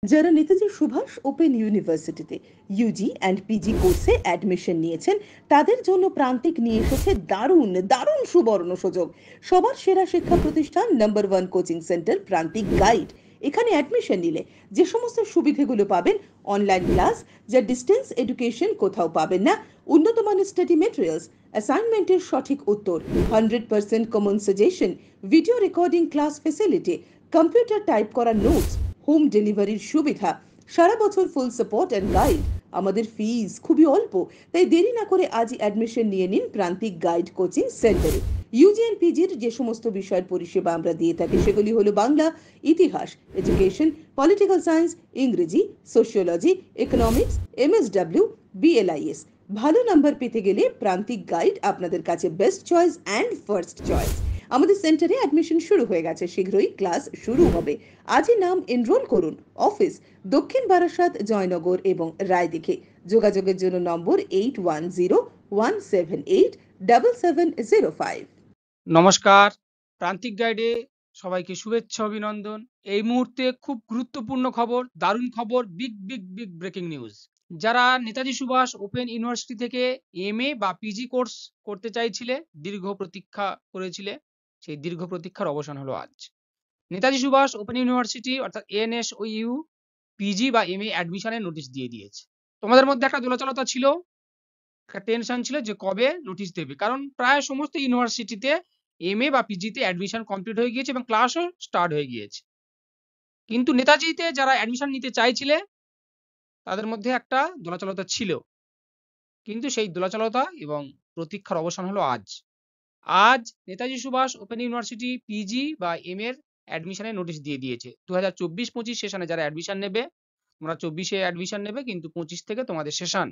যারা নেতাজি সুভাষ ওপেন ইউনিভার্সিটিতে Yuji and PG কোর্সে অ্যাডমিশন নিয়েছেন তাদের জন্য প্রান্তিক নিয়ে এসেছে দারুণ দারুণ সুবর্ণ সুযোগ। সবার সেরা শিক্ষা প্রতিষ্ঠান নাম্বার 1 কোচিং সেন্টার প্রান্তিক গাইড। এখানে অ্যাডমিশন নিলে যে সমস্ত সুবিধাগুলো পাবেন: অনলাইন ক্লাস যা ডিস্টেন্স এডুকেশন কোথাও পাবেন না, উন্নত মানের স্টাডি মেটেরিয়ালস, অ্যাসাইনমেন্টের সঠিক উত্তর, 100% common suggestion, video recording class facility, computer type করা নোটস, হোম ডেলিভারির সুবিধা, সারা বছর ফুল সাপোর্ট অ্যান্ড গাইড। আমাদের ফিস খুবই অল্প, তাই দেরি না করে আজই অ্যাডমিশন নিয়ে নিন প্রান্তিক গাইড কোচিং সেন্টারে। ইউজি এন্ড পিজির যে সমস্ত বিষয়ের পরিষেবা আমরা দিয়ে থাকি সেগুলি হলো বাংলা, ইতিহাস, এডুকেশন, পলিটিক্যাল সায়েন্স, ইংরেজি, সোশিওলজি, ইকোনমিক্স, এমএসডব্লিউ, বিএলআইএস। ভালো নাম্বার পেতে গেলে প্রান্তিক গাইড আপনাদের কাছে best choice and first choice. আমাদের সেন্টারে অ্যাডমিশন শুরু হয়ে গেছে, শীঘ্রই ক্লাস শুরু হবে। আজই নাম এনরোল করুন। অফিস দক্ষিণ বারাসাত, জয়নগর এবং রায়দিঘি। যোগাযোগের জন্য নম্বর 8101787705। নমস্কার, প্রান্তিক গাইডে সবাইকে শুভেচ্ছা অভিনন্দন। এই মুহূর্তে খুব গুরুত্বপূর্ণ খবর, দারুণ খবর, big big big breaking news. যারা নেতাজি সুভাষ ওপেন ইউনিভার্সিটি থেকে এমএ বা পিজি কোর্স করতে চাইছিলে, দীর্ঘ প্রতীক্ষা করেছিলে, সেই দীর্ঘ প্রতীক্ষার অবসান হলো আজ। নেতাজি সুভাষ ওপেন ইউনিভার্সিটি অর্থাৎ এনএসইউ পিজি বা এমএ অ্যাডমিশনের নোটিশ দিয়ে দিয়েছে। তোমাদের মধ্যে একটা দোলাচলতা ছিল, একটা টেনশন ছিল যে কবে নোটিশ দেবে, কারণ প্রায় সমস্ত ইউনিভার্সিটিতে এমএ বা পিজিতে অ্যাডমিশন কমপ্লিট হয়ে গিয়েছে এবং ক্লাসও স্টার্ট হয়ে গিয়েছে। কিন্তু নেতাজিতে যারা অ্যাডমিশন নিতে চাইছিলে তাদের মধ্যে একটা দোলাচলতা ছিল, কিন্তু সেই দোলাচলতা এবং প্রতীক্ষার অবসান হলো আজ। আজ Netaji Subhas open university PG বা এম এর অ্যাডমিশনের নোটিশ দিয়ে দিয়েছে। 2024-25 সেশনে যারা অ্যাডমিশন নেবে, তোমরা 24-এ অ্যাডমিশন নেবে, কিন্তু 25 থেকে তোমাদের সেশন।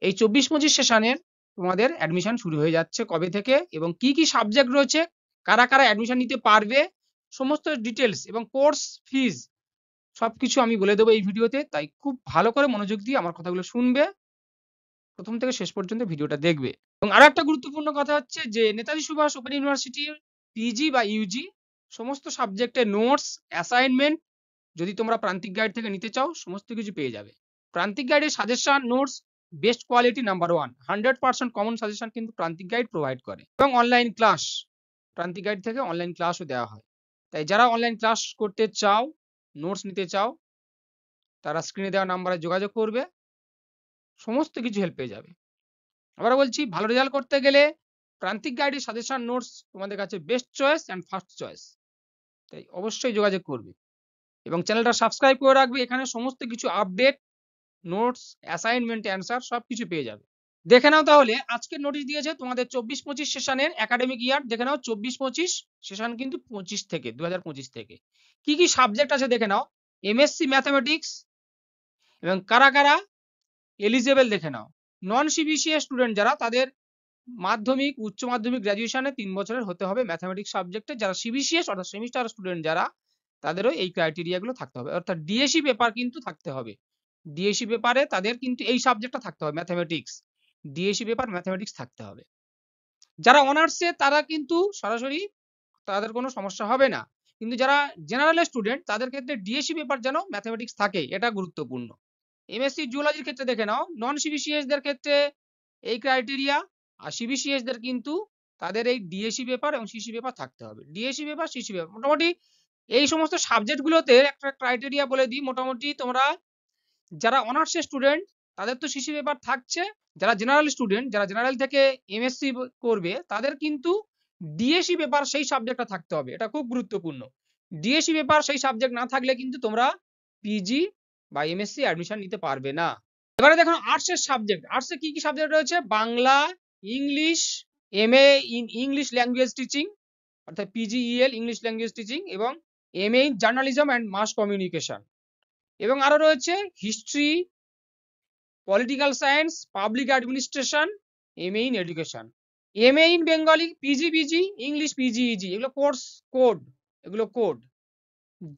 এই 24-25 সেশনের তোমাদের অ্যাডমিশন শুরু হয়ে যাচ্ছে কবে থেকে এবং কি কি সাবজেক্ট রয়েছে, কারা কারা অ্যাডমিশন নিতে পারবে, সমস্ত ডিটেলস এবং কোর্স ফিজ সবকিছু আমি বলে দেবো এই ভিডিওতে। তাই খুব ভালো করে মনোযোগ দিয়ে আমার কথাগুলো শুনবে, প্রথম থেকে শেষ পর্যন্ত ভিডিওটা দেখবে। এবং আরো একটা গুরুত্বপূর্ণ কথা হচ্ছে যে নেতাজি সুভাষ ওপেন ইউনিভার্সিটির পিজি বা ইউজি সমস্ত সাবজেক্টের নোটস, অ্যাসাইনমেন্ট যদি তোমরা প্রান্তিক গাইড থেকে নিতে চাও সমস্ত কিছু পেয়ে যাবে। প্রান্তিক গাইডের suggestion notes best quality number 1, 100% common suggestion কিন্তু প্রান্তিক গাইড প্রোভাইড করে। এবং অনলাইন ক্লাস, প্রান্তিক গাইড থেকে অনলাইন ক্লাসও দেওয়া হয়। তাই যারা অনলাইন ক্লাস করতে চাও, নোটস নিতে চাও, তারা স্ক্রিনে দেওয়া নাম্বারে যোগাযোগ করবে, সমস্ত কিছু হেল্প পেয়ে যাবে। আবার বলছি, ভালো রেজাল্ট করতে গেলে প্রান্তিক গাইডের সাজেশন নোটস তোমাদের কাছে best choice and first choice. তাই অবশ্যই যোগাযোগ করবে এবং চ্যানেলটা সাবস্ক্রাইব করে রাখবে। এখানে সমস্ত কিছু আপডেট, নোটস, অ্যাসাইনমেন্ট, অ্যান্সার সবকিছু পেয়ে যাবে। দেখে নাও তাহলে আজকের নোটিশ দিয়েছে তোমাদের 24-25 সেশনের একাডেমিক ইয়ার। দেখে নাও 24-25 সেশন কিন্তু 25 থেকে 2025 থেকে কি কি সাবজেক্ট আছে দেখে নাও। এমএসসি ম্যাথামেটিক্স এবং কারা কারা এলিজেবল দেখে নাও। নন সিবিসিএস স্টুডেন্ট যারা, তাদের মাধ্যমিক, উচ্চ মাধ্যমিক, গ্র্যাজুয়েশনে 3 বছরের হতে হবে ম্যাথামেটিক্স সাবজেক্টে। যারা সিবিসিএস অর্থাৎ সেমিস্টার স্টুডেন্ট যারা, তাদেরও এই ক্রাইটেরিয়া গুলো থাকতে হবে, অর্থাৎ ডিএসি পেপার কিন্তু থাকতে হবে। ডিএসি পেপারে তাদের কিন্তু এই সাবজেক্টটা থাকতে হবে, ম্যাথামেটিক্স। ডিএসি পেপার ম্যাথামেটিক্স থাকতে হবে। যারা অনার্সে তারা কিন্তু সরাসরি তাদের কোনো সমস্যা হবে না, কিন্তু যারা জেনারেল স্টুডেন্ট তাদের ক্ষেত্রে ডিএসি পেপার যেন ম্যাথামেটিক্স থাকে, এটা গুরুত্বপূর্ণ। এমএসসি জুলজির ক্ষেত্রে দেখে নাও, নন সিবিসিএস দের ক্ষেত্রে এই ক্রাইটেরিয়া, আর সিবিসিএস দের কিন্তু তাদের এই ডিএসি পেপার এবং সিসি পেপার থাকতে হবে। ডিএসি পেপার, সিসি পেপার, মোটামুটি এই সমস্ত সাবজেক্টগুলোতে একটা ক্রাইটেরিয়া বলে দিই। মোটামুটি তোমরা যারা অনার্সের স্টুডেন্ট তাদের তো সিসি পেপার থাকছে, যারা জেনারেল স্টুডেন্ট, যারা জেনারেল থেকে এমএসসি করবে, তাদের কিন্তু ডিএসি পেপার সেই সাবজেক্টটা থাকতে হবে। এটা খুব গুরুত্বপূর্ণ। ডিএসি পেপার সেই সাবজেক্ট না থাকলে কিন্তু তোমরা পিজি বা এমএসসি অ্যাডমিশন নিতে পারবে না। এবারে দেখো আর্টসের সাবজেক্ট। আর্টসে কি কি সাবজেক্ট রয়েছে? Bangla, English, MA in English language teaching অর্থাৎ পিজিইএল ইংলিশ ল্যাঙ্গুয়েজ টিচিং, এবং MA in journalism and mass communication, এবং আরো রয়েছে history, political science, public administration, MA in education, MA in Bengali, PG English, PGEG, এগুলো course code, এগুলো code.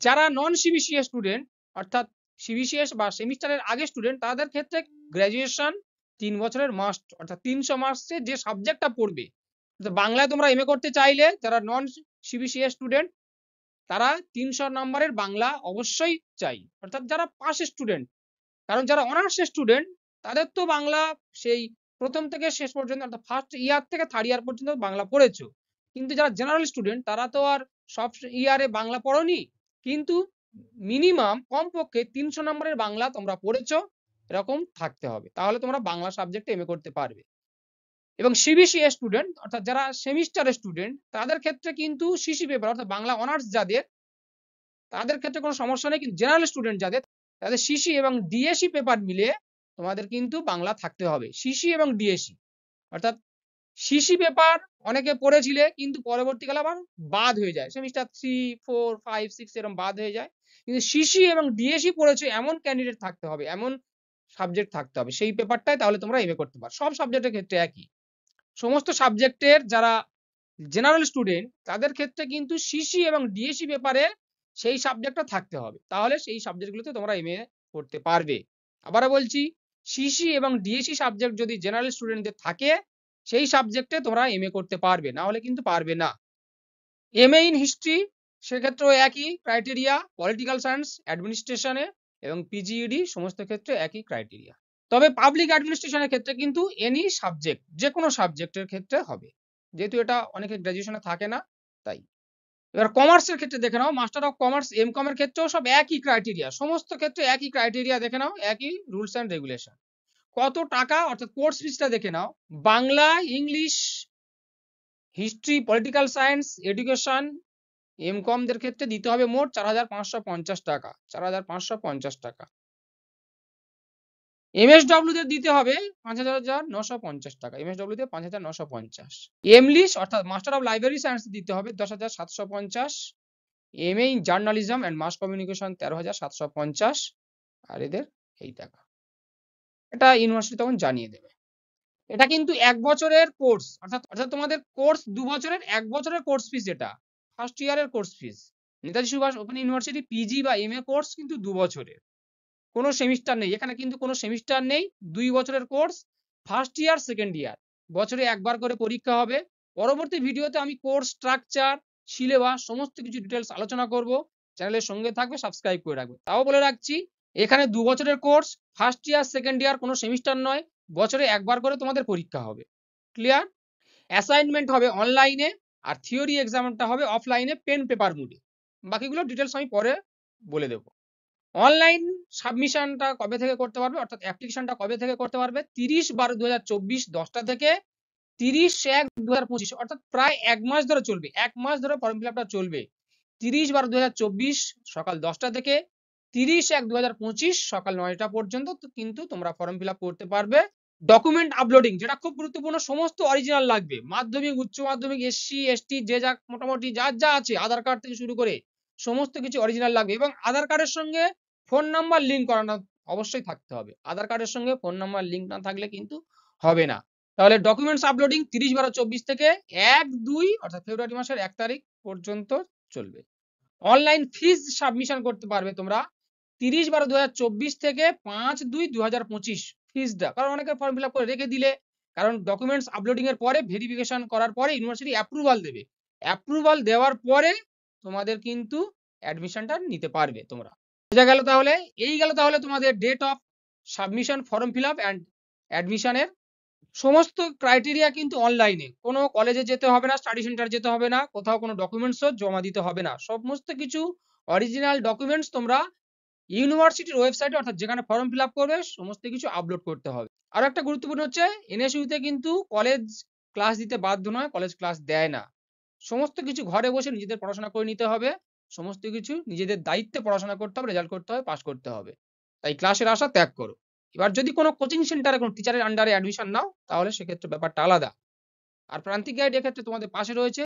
যারা non CBCS student অর্থাৎ CBCS বা সেমিস্টারের আগে স্টুডেন্ট, তাদের ক্ষেত্রে গ্র্যাজুয়েশন 3 বছরের মাস্ট, অর্থাৎ 300 মার্কসে যে সাবজেক্টটা পড়বে। বাংলায় তোমরা এমএ করতে চাইলে যারা নন সিবিসিএস স্টুডেন্ট, তারা 300 নম্বরের বাংলা অবশ্যই চাই, অর্থাৎ যারা পাস স্টুডেন্ট। কারণ যারা অনার্স স্টুডেন্ট তাদের তো বাংলা সেই প্রথম থেকে শেষ পর্যন্ত, অর্থাৎ ফার্স্ট ইয়ার থেকে থার্ড ইয়ার পর্যন্ত বাংলা পড়েছো। কিন্তু যারা জেনারেল স্টুডেন্ট তারা তো আর সব ইয়ারে বাংলা পড়োনি, কিন্তু মিনিমাম কমপক্ষে 300 নম্বরের বাংলা তোমরা পড়েছো, এরকম থাকতে হবে, তাহলে তোমরা বাংলা সাবজেক্টে এমএ করতে পারবে। এবং সিবিসি স্টুডেন্ট অর্থাৎ যারা সেমিস্টার স্টুডেন্ট তাদের ক্ষেত্রে কিন্তু সিসি পেপার অর্থাৎ বাংলা অনার্স যাদের, তাদের ক্ষেত্রে কোনো সমস্যা নেই, কিন্তু জেনারেল স্টুডেন্ট যাদের, তাদের সিসি এবং ডিএসি পেপার মিলে তোমাদের কিন্তু বাংলা থাকতে হবে। সিসি এবং ডিএসি অর্থাৎ সিসি পেপার অনেকে পড়েছিলে কিন্তু পরবর্তীকালে আবার বাদ হয়ে যায়, সেমিস্টার 3, 4, 5, 6 এরকম বাদ হয়ে যায়। কিন্তু সিসি এবং ডিএসি পড়েছো এমন ক্যান্ডিডেট থাকতে হবে, এমন সাবজেক্ট থাকতে হবে সেই পেপারটাই, তাহলে তোমরা এমএ করতে পারো। সব সাবজেক্টের ক্ষেত্রে একই, সমস্ত সাবজেক্টের যারা জেনারেল স্টুডেন্ট তাদের ক্ষেত্রে কিন্তু সিসি এবং ডিএসি পেপারে সেই সাবজেক্টটা থাকতে হবে, তাহলে সেই সাবজেক্টগুলোতে তোমরা এমএ করতে পারবে। আবারও বলছি, সিসি এবং ডিএসি সাবজেক্ট যদি জেনারেল স্টুডেন্টদের থাকে সেই সাবজেক্টে তোমরা এমএ করতে পারবে, না হলে কিন্তু পারবে না। এমএ ইন হিস্ট্রি সেক্ষেত্রেও একই ক্রাইটেরিয়া, পলিটিক্যাল সায়েন্স অ্যাডমিনিস্ট্রেশনে এবং পিজিইডি সমস্ত ক্ষেত্রে একই ক্রাইটেরিয়া। তবে পাবলিক অ্যাডমিনিস্ট্রেশনের ক্ষেত্রে কিন্তু এনি সাবজেক্ট, যে কোনো সাবজেক্টের ক্ষেত্রে হবে, যেহেতু এটা অনেকে গ্র্যাজুয়েশনে থাকে না তাই। এবার কমার্সের ক্ষেত্রে দেখে নাও, মাস্টার অফ কমার্স এমকম এর ক্ষেত্রেও সব একই ক্রাইটেরিয়া, সমস্ত ক্ষেত্রে একই ক্রাইটেরিয়া দেখে নাও, একই রুলস অ্যান্ড রেগুলেশন। কত টাকা অর্থাৎ কোর্স ফিসটা দেখে নাও, Bangla, English, history, political science, education এমকমদের ক্ষেত্রে দিতে হবে মোট 4,550 টাকা, 4,550 টাকা। এমএসডব্লিউ দের দিতে হবে 5,950 টাকা, এমএসডব্লিউ তে 5,950। এমলিশ অর্থাৎ মাস্টার অফ লাইব্রেরি সায়েন্স দিতে হবে 10,750। MA in journalism and mass communication 13,750। আর এদের এই টাকা, এটা ইউনিভার্সিটি তখন জানিয়ে দেবে। এটা কিন্তু 1 বছরের কোর্স, অর্থাৎ তোমাদের কোর্স 2 বছরের, 1 বছরের কোর্স ফিস, এটা ফার্স্ট ইয়ারের course fees. Netaji Subhas open university PG বা এমএ কোর্স কিন্তু 2 বছরের, কোনো সেমিস্টার নেই এখানে, কিন্তু কোনো সেমিস্টার নেই, 2 বছরের course, first year second year, বছরে একবার করে পরীক্ষা হবে। পরবর্তী ভিডিওতে আমি কোর্স স্ট্রাকচার, সিলেবাস সমস্ত কিছু ডিটেলস আলোচনা করব, চ্যানেলের সঙ্গে থাকবে, সাবস্ক্রাইব করে রাখবে। তাও বলে রাখছি, এখানে 2 বছরের course, first year second year, কোনো সেমিস্টার নয়, বছরে একবার করে তোমাদের পরীক্ষা হবে। ক্লিয়ার? অ্যাসাইনমেন্ট হবে অনলাইনে, আর থিওরি এক্সামটা হবে অফলাইনে পেন পেপার মুডে। বাকিগুলো ডিটেলস আমি পরে বলে দেবো। অনলাইন সাবমিশনটা কবে থেকে করতে পারবে, অর্থাৎ অ্যাপ্লিকেশনটা কবে থেকে করতে পারবে, 30/12/2024 10টা থেকে 30/1/2025, অর্থাৎ প্রায় 1 মাস ধরে চলবে, 1 মাস ধরে ফর্ম ফিল আপটা চলবে। 30/12/2024 সকাল 10টা থেকে 30/1/2025 সকাল 9টা পর্যন্ত কিন্তু তোমরা ফর্ম ফিল আপ করতে পারবে। ডকুমেন্ট আপলোডিং যেটা খুব গুরুত্বপূর্ণ, সমস্ত অরিজিনাল লাগবে, মাধ্যমিক, উচ্চ মাধ্যমিক, এসসি এসটি যে যা মোটামুটি যার যা আছে, আধার কার্ড থেকে শুরু করে সমস্ত কিছু অরিজিনাল লাগবে। এবং আধার কার্ডের সঙ্গে ফোন নাম্বার লিঙ্ক করানো অবশ্যই থাকতে হবে, আধার কার্ডের সঙ্গে ফোন নাম্বার লিঙ্ক না থাকলে কিন্তু হবে না। তাহলে ডকুমেন্টস আপলোডিং 30/12/24 থেকে 1/2 অর্থাৎ ফেব্রুয়ারি মাসের 1 তারিখ পর্যন্ত চলবে। অনলাইন ফিজ সাবমিশন করতে পারবে তোমরা 30/12/2024 থেকে 5/2/2025 ফিজটা, কারণ অনেকে ফর্ম ফিল আপ করে রেখে দিলে, কারণ ডকুমেন্টস আপলোডিং এর পরে ভেরিফিকেশন করার পরে ইউনিভার্সিটি অ্যাপ্রুভাল দেবে, অ্যাপ্রুভাল দেওয়ার পরে তোমাদের কিন্তু অ্যাডমিশনটা নিতে পারবে তোমরা। বোঝা গেল? তাহলে এই গেল তাহলে তোমাদের date of submission, form fill up and অ্যাডমিশনের সমস্ত ক্রাইটেরিয়া কিন্তু অনলাইনে, কোনো কলেজে যেতে হবে না, স্টাডি সেন্টার যেতে হবে না, কোথাও কোনো ডকুমেন্টসও জমা দিতে হবে না, সমস্ত কিছু অরিজিনাল ডকুমেন্টস তোমরা ইউনিভার্সিটির ওয়েবসাইটে অর্থাৎ যেখানে ফর্ম ফিল আপ করবে সমস্ত কিছু আপলোড করতে হবে। আর একটা গুরুত্বপূর্ণ হচ্ছে, এনএসইউতে কিন্তু কলেজ ক্লাস দিতে বাধ্য নয়, কলেজ ক্লাস দেয় না, সমস্ত কিছু ঘরে বসে নিজেদের পড়াশোনা করে নিতে হবে, সমস্ত কিছু নিজেদের দায়িত্বে পড়াশোনা করতে হবে, রেজাল্ট করতে হবে, পাস করতে হবে, তাই ক্লাসের আশা ত্যাগ করো। এবার যদি কোনো কোচিং সেন্টারে কোনো টিচারের আন্ডারে অ্যাডমিশন নাও তাহলে সেক্ষেত্রে ব্যাপারটা আলাদা। আর প্রান্তিক গাইড এক্ষেত্রে তোমাদের পাশে রয়েছে।